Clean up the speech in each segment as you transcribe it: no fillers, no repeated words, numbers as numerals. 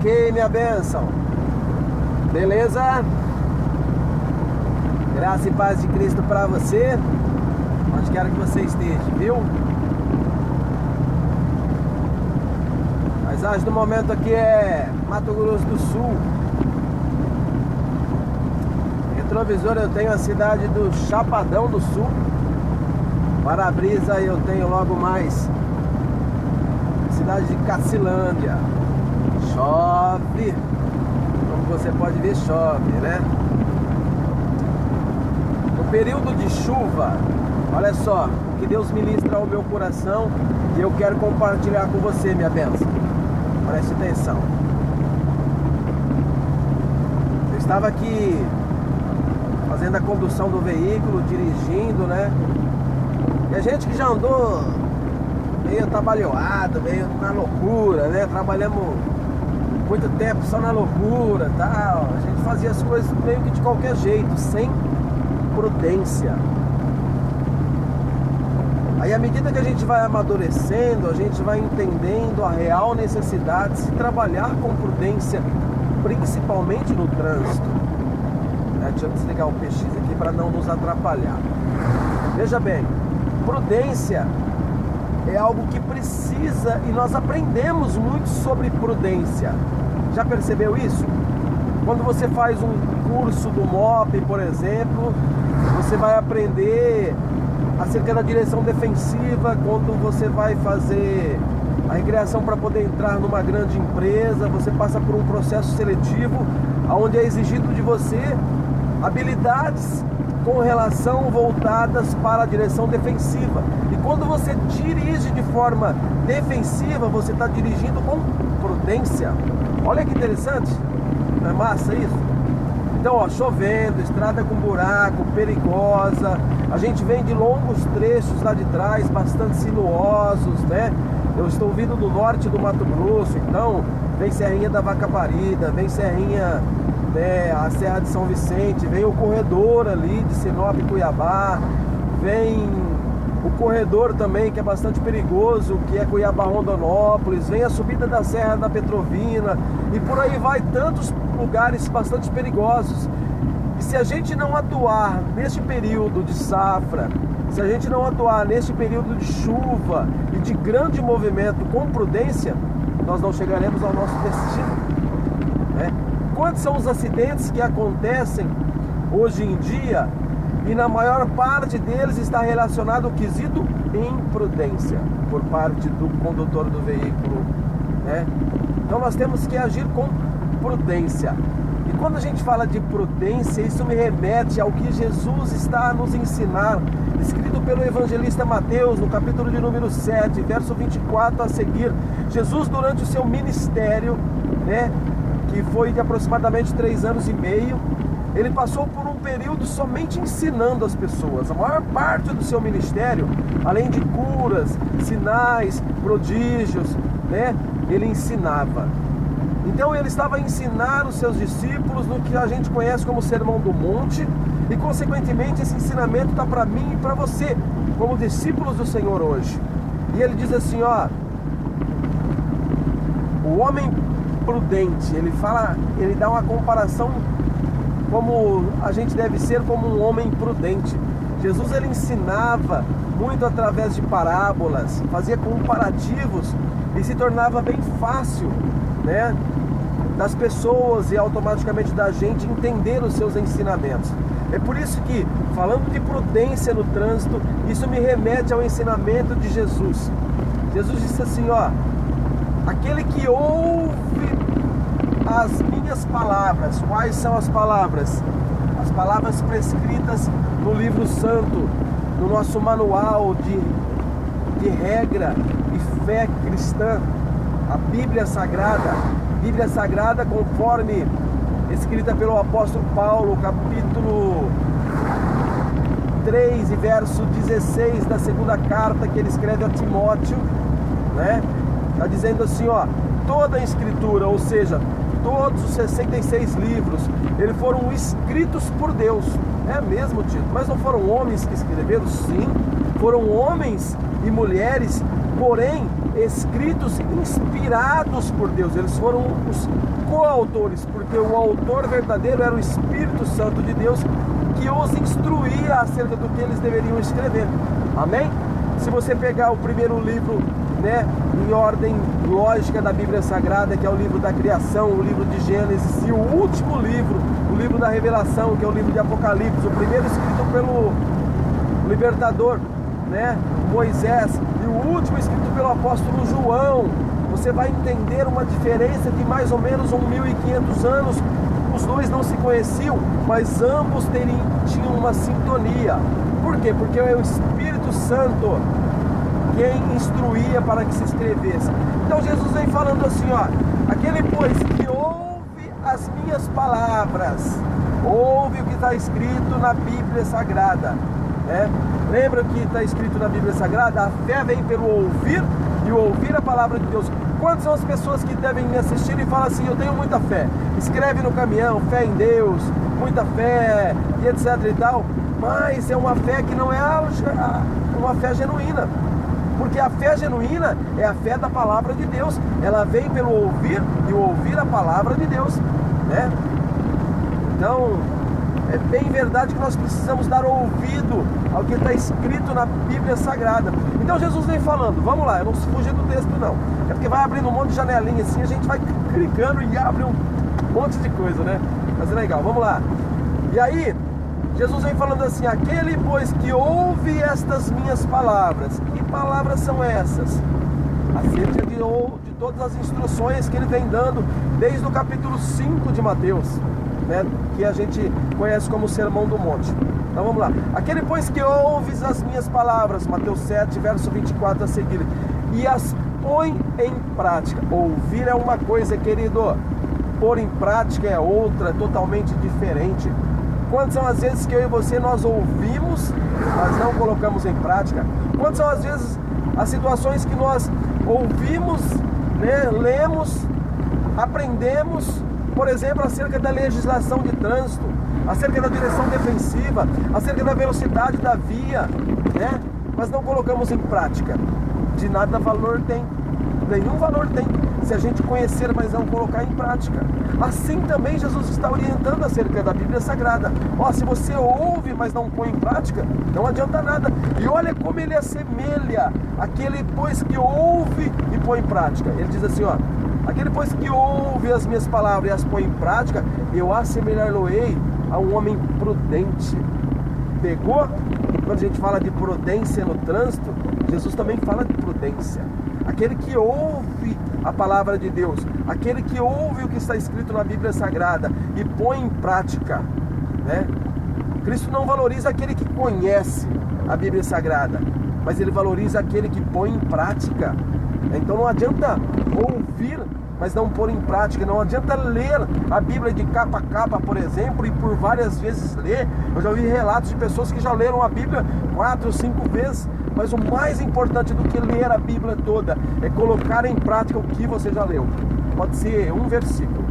Ok, minha bênção. Beleza? Graça e paz de Cristo para você, onde quer que você esteja, viu? A paisagem do momento aqui é Mato Grosso do Sul. Retrovisor eu tenho a cidade do Chapadão do Sul. Para-brisa eu tenho logo mais cidade de Cacilândia. Chove, como você pode ver, chove, né? No período de chuva, olha só o que Deus ministra ao meu coração e eu quero compartilhar com você, minha bênção. Preste atenção. Eu estava aqui fazendo a condução do veículo, dirigindo, né? E a gente que já andou meio trabalhoado, meio na loucura, né? Trabalhamos muito tempo só na loucura e tal. A gente fazia as coisas meio que de qualquer jeito, sem prudência. Aí à medida que a gente vai amadurecendo, a gente vai entendendo a real necessidade de se trabalhar com prudência, principalmente no trânsito. Deixa eu desligar o PX aqui para não nos atrapalhar. Veja bem, prudência é algo que precisa, e nós aprendemos muito sobre prudência. Já percebeu isso? Quando você faz um curso do MOP, por exemplo, você vai aprender acerca da direção defensiva. Quando você vai fazer a recreação para poder entrar numa grande empresa, você passa por um processo seletivo onde é exigido de você habilidades com relação voltadas para a direção defensiva. E quando você dirige de forma defensiva, você está dirigindo com prudência. Olha que interessante, não é massa isso? Então, ó, chovendo, estrada com buraco, perigosa. A gente vem de longos trechos lá de trás, bastante sinuosos, né? Eu estou vindo do norte do Mato Grosso, então vem Serrinha da Vaca Parida, vem Serrinha, né, a Serra de São Vicente, vem o corredor ali de Sinop e Cuiabá, vem o corredor também que é bastante perigoso, que é Cuiabá-Rondonópolis, vem a subida da Serra da Petrovina e por aí vai, tantos lugares bastante perigosos. E se a gente não atuar neste período de safra, se a gente não atuar neste período de chuva e de grande movimento com prudência, nós não chegaremos ao nosso destino, né? Quantos são os acidentes que acontecem hoje em dia? E na maior parte deles está relacionado ao quesito imprudência por parte do condutor do veículo, né? Então nós temos que agir com prudência. E quando a gente fala de prudência, isso me remete ao que Jesus está a nos ensinar, escrito pelo evangelista Mateus, no capítulo de número 7, verso 24 a seguir. Jesus, durante o seu ministério, né, que foi de aproximadamente 3 anos e meio, ele passou por um período somente ensinando as pessoas. A maior parte do seu ministério, além de curas, sinais, prodígios, né, ele ensinava. Então ele estava a ensinar os seus discípulos no que a gente conhece como Sermão do Monte, e consequentemente esse ensinamento está para mim e para você, como discípulos do Senhor hoje. E ele diz assim, ó, o homem prudente, ele dá uma comparação como a gente deve ser como um homem prudente. Jesus, ele ensinava muito através de parábolas, fazia comparativos e se tornava bem fácil, né, das pessoas e automaticamente da gente entender os seus ensinamentos. É por isso que, falando de prudência no trânsito, isso me remete ao ensinamento de Jesus. Jesus disse assim, ó, aquele que ouve as minhas palavras. Quais são as palavras? As palavras prescritas no livro santo, no nosso manual de regra e fé cristã, a Bíblia Sagrada. Bíblia Sagrada, conforme escrita pelo apóstolo Paulo, capítulo 3 e verso 16 da segunda carta que ele escreve a Timóteo, né? Está dizendo assim, ó, toda a escritura, ou seja, todos os 66 livros, eles foram escritos por Deus. É mesmo, Tito? Mas não foram homens que escreveram? Sim, foram homens e mulheres, porém escritos inspirados por Deus. Eles foram os coautores, porque o autor verdadeiro era o Espírito Santo de Deus, que os instruía acerca do que eles deveriam escrever. Amém? Se você pegar o primeiro livro, né, em ordem lógica da Bíblia Sagrada, que é o livro da criação, o livro de Gênesis, e o último livro, o livro da Revelação, que é o livro de Apocalipse, o primeiro escrito pelo libertador, né, Moisés, e o último escrito pelo apóstolo João, você vai entender uma diferença de mais ou menos 1500 anos. Os dois não se conheciam, mas ambos tinham uma sintonia. Por quê? Porque é o Espírito Santo quem instruía para que se escrevesse. Então Jesus vem falando assim, ó: aquele pois que ouve as minhas palavras, ouve o que está escrito na Bíblia Sagrada, né? Lembra que está escrito na Bíblia Sagrada? A fé vem pelo ouvir, e o ouvir a palavra de Deus. Quantas são as pessoas que devem me assistir e falam assim: eu tenho muita fé, escreve no caminhão, fé em Deus, muita fé, e etc e tal, mas é uma fé que não é uma fé genuína, porque a fé genuína é a fé da palavra de Deus. Ela vem pelo ouvir, e o ouvir a palavra de Deus, né? Então é bem verdade que nós precisamos dar ouvido ao que está escrito na Bíblia Sagrada. Então Jesus vem falando, vamos lá, eu não fugi do texto não, é porque vai abrindo um monte de janelinha assim, a gente vai clicando e abre um monte de coisa, né? Mas é legal, vamos lá. E aí, Jesus vem falando assim: aquele pois que ouve estas minhas palavras. Que palavras são essas? Acerca de todas as instruções que ele vem dando desde o capítulo 5 de Mateus, né? Que a gente conhece como Sermão do Monte. Então vamos lá. Aquele pois que ouves as minhas palavras, Mateus 7, verso 24 a seguir, e as põe em prática. Ouvir é uma coisa, querido, pôr em prática é outra, totalmente diferente. Quantas são as vezes que eu e você nós ouvimos, mas não colocamos em prática? Quantas são as vezes as situações que nós ouvimos, né, lemos, aprendemos, por exemplo, acerca da legislação de trânsito, acerca da direção defensiva, acerca da velocidade da via, né? Mas não colocamos em prática. De nada valor tem, nenhum valor tem se a gente conhecer, mas não colocar em prática. Assim também Jesus está orientando acerca da Bíblia Sagrada. Ó, se você ouve, mas não põe em prática, não adianta nada. E olha como ele assemelha aquele pois que ouve e põe em prática. Ele diz assim, ó: aquele pois que ouve as minhas palavras e as põe em prática, eu assemelhar-lo-ei a um homem prudente. Pegou? Quando a gente fala de prudência no trânsito, Jesus também fala de prudência. Aquele que ouve a palavra de Deus, aquele que ouve o que está escrito na Bíblia Sagrada e põe em prática, né? Cristo não valoriza aquele que conhece a Bíblia Sagrada, mas ele valoriza aquele que põe em prática. Então não adianta ouvir, mas não pôr em prática. Não adianta ler a Bíblia de capa a capa, por exemplo, e por várias vezes ler. Eu já ouvi relatos de pessoas que já leram a Bíblia 4 ou 5 vezes, mas o mais importante do que ler a Bíblia toda é colocar em prática o que você já leu. Pode ser um versículo.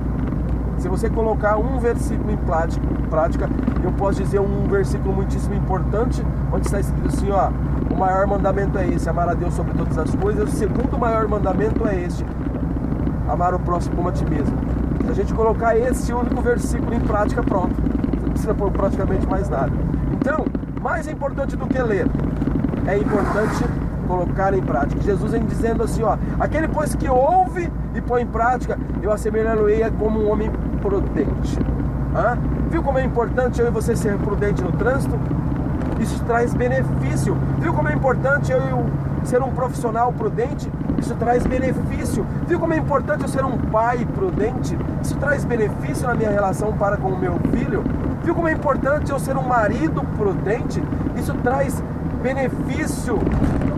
Se você colocar um versículo em prática, eu posso dizer um versículo muitíssimo importante, onde está escrito assim, ó: o maior mandamento é esse, amar a Deus sobre todas as coisas. O segundo maior mandamento é este, amar o próximo como a ti mesmo. Se a gente colocar esse único versículo em prática, pronto, você não precisa pôr praticamente mais nada. Então, mais importante do que ler, é importante colocar em prática. Jesus vem dizendo assim, ó: aquele pois que ouve e põe em prática, eu assemelhá-lo-ei como um homem prudente. Viu como é importante eu e você ser prudente no trânsito? Isso traz benefício. Viu como é importante eu ser um profissional prudente? Isso traz benefício. Viu como é importante eu ser um pai prudente? Isso traz benefício na minha relação para com o meu filho. Viu como é importante eu ser um marido prudente? Isso traz benefício,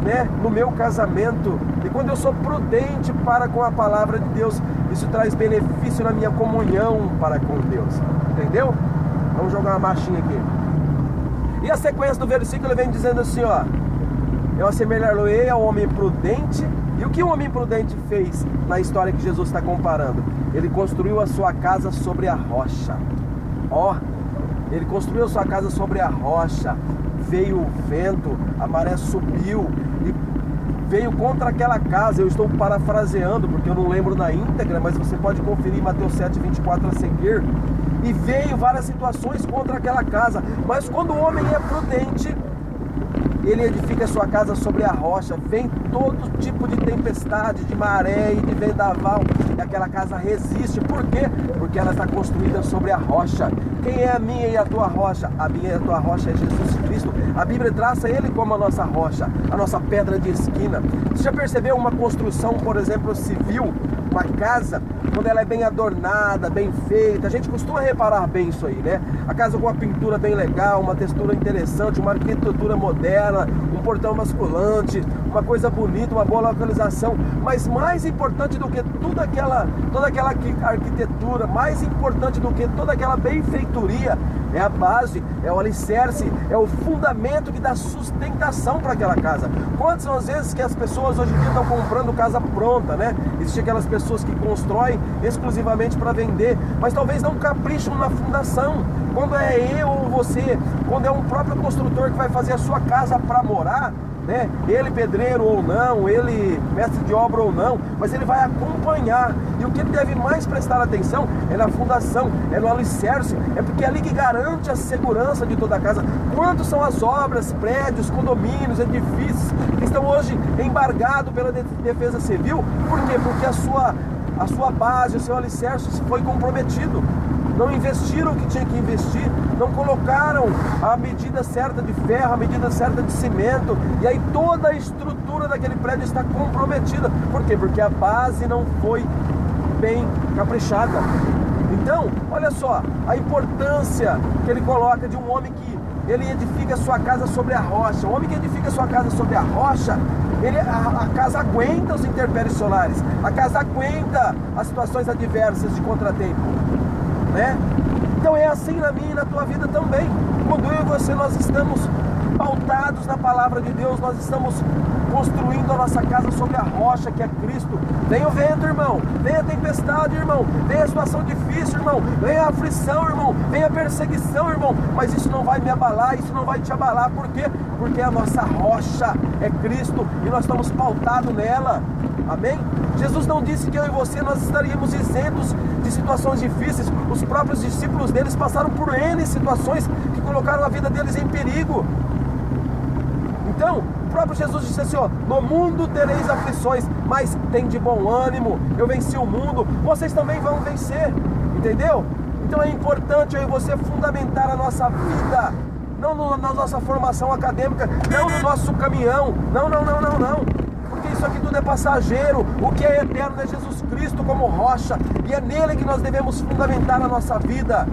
né, no meu casamento. E quando eu sou prudente para com a palavra de Deus, isso traz benefício na minha comunhão para com Deus. Entendeu? Vamos jogar uma marchinha aqui. E a sequência do versículo ele vem dizendo assim, ó: eu assemelhar-lo-ei ao homem prudente. E o que o homem prudente fez na história que Jesus está comparando? Ele construiu a sua casa sobre a rocha. Ó, ele construiu a sua casa sobre a rocha, veio o vento, a maré subiu e veio contra aquela casa. Eu estou parafraseando porque eu não lembro na íntegra, mas você pode conferir Mateus 7:24 a seguir. E veio várias situações contra aquela casa, mas quando o homem é prudente, ele edifica a sua casa sobre a rocha. Vem todo tipo de tempestade, de maré e de vendaval, e aquela casa resiste. Por quê? Porque ela está construída sobre a rocha. Quem é a minha e a tua rocha? A minha e a tua rocha é Jesus Cristo. A Bíblia traça Ele como a nossa rocha, a nossa pedra de esquina. Você já percebeu uma construção, por exemplo, civil? Uma casa, quando ela é bem adornada, bem feita, a gente costuma reparar bem isso aí, né? A casa com uma pintura bem legal, uma textura interessante, uma arquitetura moderna, um portão basculante, uma coisa bonita, uma boa localização. Mas mais importante do que toda aquela arquitetura, mais importante do que toda aquela benfeitoria, é a base, é o alicerce, é o fundamento que dá sustentação para aquela casa. Quantas são as vezes que as pessoas hoje em dia estão comprando casa pronta, né? Existem aquelas pessoas que constroem exclusivamente para vender, mas talvez não capricham na fundação. Quando é eu ou você, quando é um próprio construtor que vai fazer a sua casa para morar, né? Ele pedreiro ou não, ele mestre de obra ou não, mas ele vai acompanhar. E o que ele deve mais prestar atenção é na fundação, é no alicerce, é porque é ali que garante a segurança de toda a casa. Quantas são as obras, prédios, condomínios, edifícios que estão hoje embargados pela Defesa Civil? Por quê? Porque a sua base, o seu alicerce foi comprometido. Não investiram o que tinha que investir, não colocaram a medida certa de ferro, a medida certa de cimento, e aí toda a estrutura daquele prédio está comprometida. Por quê? Porque a base não foi bem caprichada. Então, olha só, a importância que ele coloca de um homem que ele edifica a sua casa sobre a rocha. O homem que edifica a sua casa sobre a rocha, a casa aguenta os intempéries solares, a casa aguenta as situações adversas de contratempo, né? Então é assim na minha e na tua vida também. Quando eu e você nós estamos pautados na palavra de Deus, nós estamos construindo a nossa casa sobre a rocha que é Cristo. Vem o vento, irmão, vem a tempestade, irmão, vem a situação difícil, irmão, vem a aflição, irmão, vem a perseguição, irmão, mas isso não vai me abalar, isso não vai te abalar. Por quê? Porque a nossa rocha é Cristo e nós estamos pautados nela. Amém? Jesus não disse que eu e você nós estaríamos isentos de situações difíceis. Os próprios discípulos deles passaram por N situações que colocaram a vida deles em perigo. Então, o próprio Jesus disse assim, ó, no mundo tereis aflições, mas tem de bom ânimo, eu venci o mundo, vocês também vão vencer, entendeu? Então é importante eu e você fundamentar a nossa vida, não na nossa formação acadêmica, não no nosso caminhão, não, porque isso aqui tudo é passageiro. O que é eterno é Jesus Cristo como rocha, e é nele que nós devemos fundamentar a nossa vida.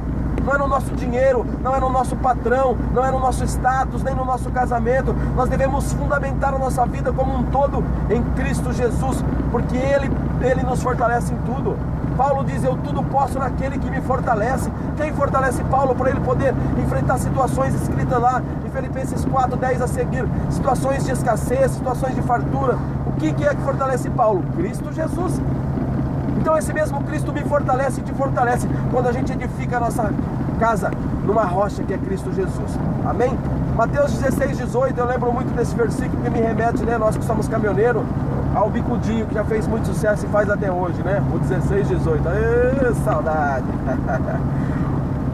Não é no nosso dinheiro, não é no nosso patrão, não é no nosso status, nem no nosso casamento. Nós devemos fundamentar a nossa vida como um todo em Cristo Jesus, porque Ele nos fortalece em tudo. Paulo diz, eu tudo posso naquele que me fortalece. Quem fortalece Paulo para ele poder enfrentar situações escritas lá em Filipenses 4:10 a seguir? Situações de escassez, situações de fartura. O que é que fortalece Paulo? Cristo Jesus. Então esse mesmo Cristo me fortalece e te fortalece quando a gente edifica a nossa casa numa rocha que é Cristo Jesus. Amém? Mateus 16:18, eu lembro muito desse versículo que me remete, né? Nós que somos caminhoneiros, ao Bicudinho, que já fez muito sucesso e faz até hoje, né? O 16:18. Ê, saudade!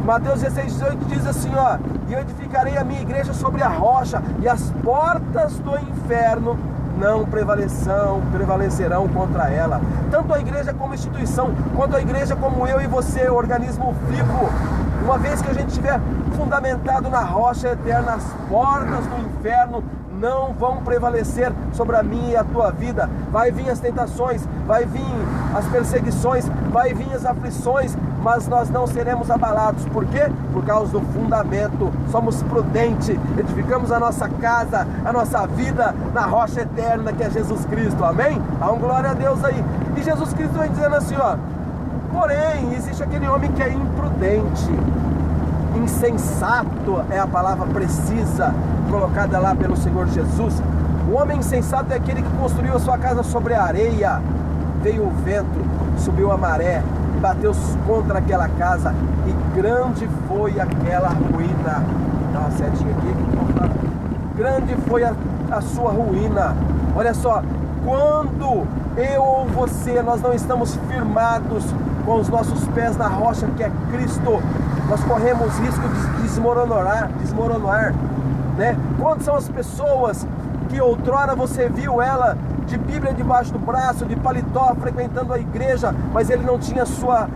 Mateus 16:18 diz assim, ó, e eu edificarei a minha igreja sobre a rocha, e as portas do inferno não prevalecerão contra ela. Tanto a igreja como instituição, quanto a igreja como eu e você, organismo vivo, uma vez que a gente estiver fundamentado na rocha eterna, as portas do inferno não vão prevalecer sobre a minha e a tua vida. Vai vir as tentações, vai vir as perseguições, vai vir as aflições, mas nós não seremos abalados. Por quê? Por causa do fundamento. Somos prudentes, edificamos a nossa casa, a nossa vida na rocha eterna que é Jesus Cristo. Amém? Dá uma glória a Deus aí. E Jesus Cristo vem dizendo assim, ó, porém existe aquele homem que é imprudente, insensato é a palavra precisa colocada lá pelo Senhor Jesus. O homem insensato é aquele que construiu a sua casa sobre a areia. Veio o vento, subiu a maré, bateu contra aquela casa, e grande foi aquela ruína. Dá uma setinha aqui. Grande foi a sua ruína. Olha só, quando eu ou você, nós não estamos firmados com os nossos pés na rocha que é Cristo, nós corremos risco de desmoronar, né? Quantas são as pessoas que outrora você viu ela de Bíblia debaixo do braço, de paletó, frequentando a igreja, mas ele não tinha sua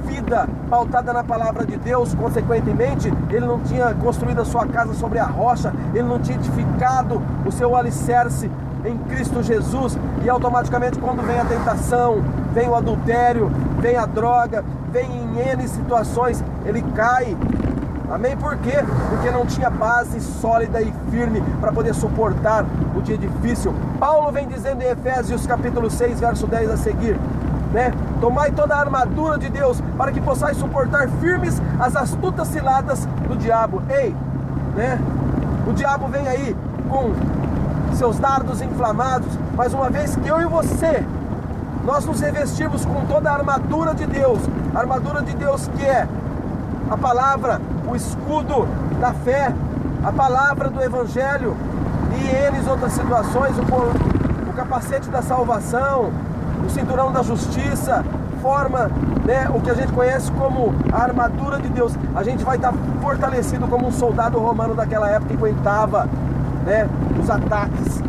vida pautada na palavra de Deus, consequentemente, ele não tinha construído a sua casa sobre a rocha, ele não tinha edificado o seu alicerce em Cristo Jesus, e automaticamente quando vem a tentação, vem o adultério, vem a droga, vem em N situações, ele cai. Amém? Por quê? Porque não tinha base sólida e firme para poder suportar o dia difícil. Paulo vem dizendo em Efésios capítulo 6, verso 10 a seguir, né? Tomai toda a armadura de Deus para que possais suportar firmes as astutas ciladas do diabo. Ei, né? O diabo vem aí com seus dardos inflamados, mas uma vez que eu e você, nós nos revestimos com toda a armadura de Deus que é a palavra, o escudo da fé, a palavra do evangelho e N outras situações, o capacete da salvação, o cinturão da justiça, forma, né, o que a gente conhece como a armadura de Deus. A gente vai estar fortalecido como um soldado romano daquela época que aguentava, né, os ataques,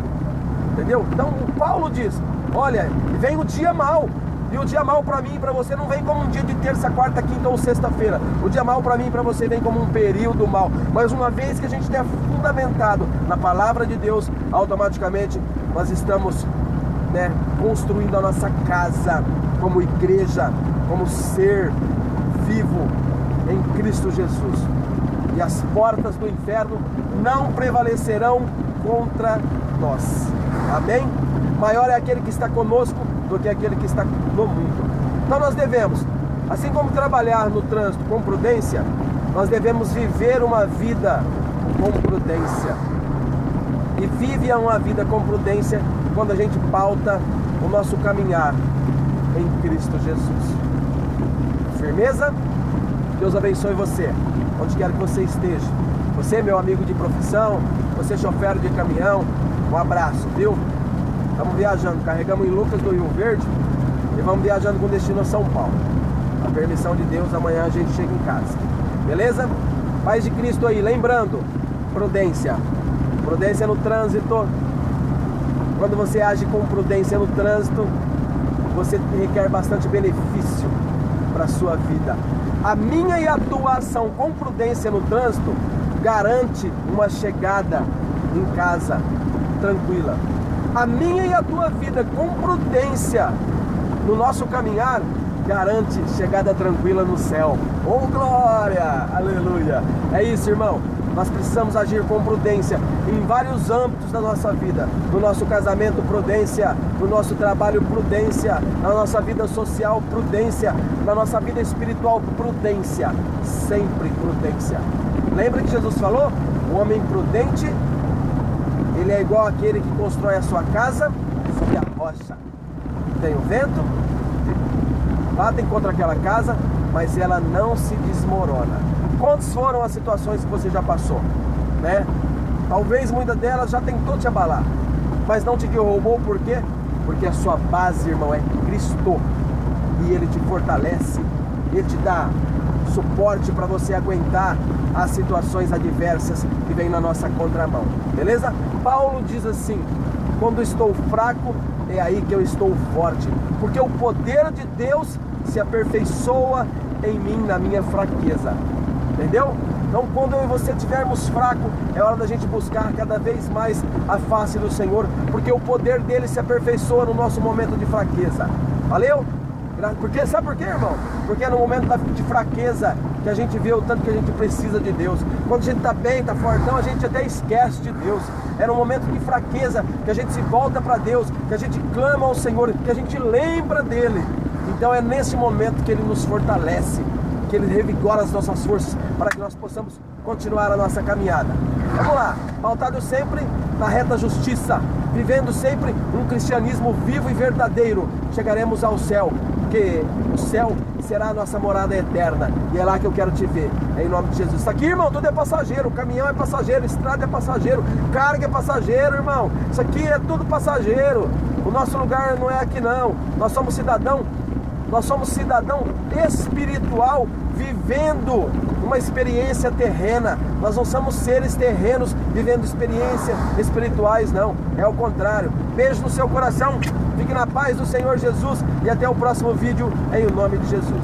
entendeu? Então o Paulo diz, olha, vem o dia mau. E o dia mau para mim e para você não vem como um dia de terça, quarta, quinta ou sexta-feira. O dia mau para mim e para você vem como um período mau. Mas uma vez que a gente estiver fundamentado na palavra de Deus, automaticamente nós estamos, né, construindo a nossa casa como igreja, como ser vivo em Cristo Jesus. E as portas do inferno não prevalecerão contra nós. Amém? Maior é aquele que está conosco do que aquele que está no mundo. Então nós devemos, assim como trabalhar no trânsito com prudência, nós devemos viver uma vida com prudência. E vive uma vida com prudência quando a gente pauta o nosso caminhar em Cristo Jesus. Firmeza? Deus abençoe você, onde quer que você esteja. Você, meu amigo de profissão, você, chofer de caminhão, um abraço, viu? Estamos viajando, carregamos em Lucas do Rio Verde e vamos viajando com destino a São Paulo. A permissão de Deus, amanhã a gente chega em casa. Beleza? Paz de Cristo aí, lembrando, prudência. Prudência no trânsito. Quando você age com prudência no trânsito, você requer bastante benefício para a sua vida. A minha e a tua ação com prudência no trânsito garante uma chegada em casa tranquila. A minha e a tua vida com prudência no nosso caminhar garante chegada tranquila no céu. Oh glória, aleluia. É isso, irmão, nós precisamos agir com prudência em vários âmbitos da nossa vida. No nosso casamento, prudência. No nosso trabalho, prudência. Na nossa vida social, prudência. Na nossa vida espiritual, prudência. Sempre prudência. Lembra que Jesus falou? O homem prudente, ele é igual àquele que constrói a sua casa sobre a rocha. Tem o vento, batem contra aquela casa, mas ela não se desmorona. Quantas foram as situações que você já passou, né? Talvez muitas delas já tentou te abalar, mas não te derrubou. Por quê? Porque a sua base, irmão, é Cristo. E Ele te fortalece, Ele te dá suporte para você aguentar as situações adversas que vêm na nossa contramão. Beleza? Paulo diz assim: quando estou fraco, é aí que eu estou forte, porque o poder de Deus se aperfeiçoa em mim, na minha fraqueza. Entendeu? Então quando eu e você estivermos fracos, é hora da gente buscar cada vez mais a face do Senhor, porque o poder dele se aperfeiçoa no nosso momento de fraqueza. Valeu? Porque, sabe por quê, irmão? Porque é no momento de fraqueza que a gente vê o tanto que a gente precisa de Deus. Quando a gente está bem, está fortão, a gente até esquece de Deus. É no momento de fraqueza que a gente se volta para Deus, que a gente clama ao Senhor, que a gente lembra dEle. Então é nesse momento que Ele nos fortalece, que Ele revigora as nossas forças, para que nós possamos continuar a nossa caminhada. Vamos lá, pautado sempre na reta justiça, vivendo sempre um cristianismo vivo e verdadeiro, chegaremos ao céu porque o céu será a nossa morada eterna, e é lá que eu quero te ver, em nome de Jesus. Isso aqui, irmão, tudo é passageiro, o caminhão é passageiro, a estrada é passageiro, carga é passageiro, irmão, isso aqui é tudo passageiro. O nosso lugar não é aqui não, nós somos cidadão espiritual, vivendo uma experiência terrena. Nós não somos seres terrenos vivendo experiências espirituais, não, é o contrário. Beijo no seu coração, fique na paz do Senhor Jesus e até o próximo vídeo, em nome de Jesus.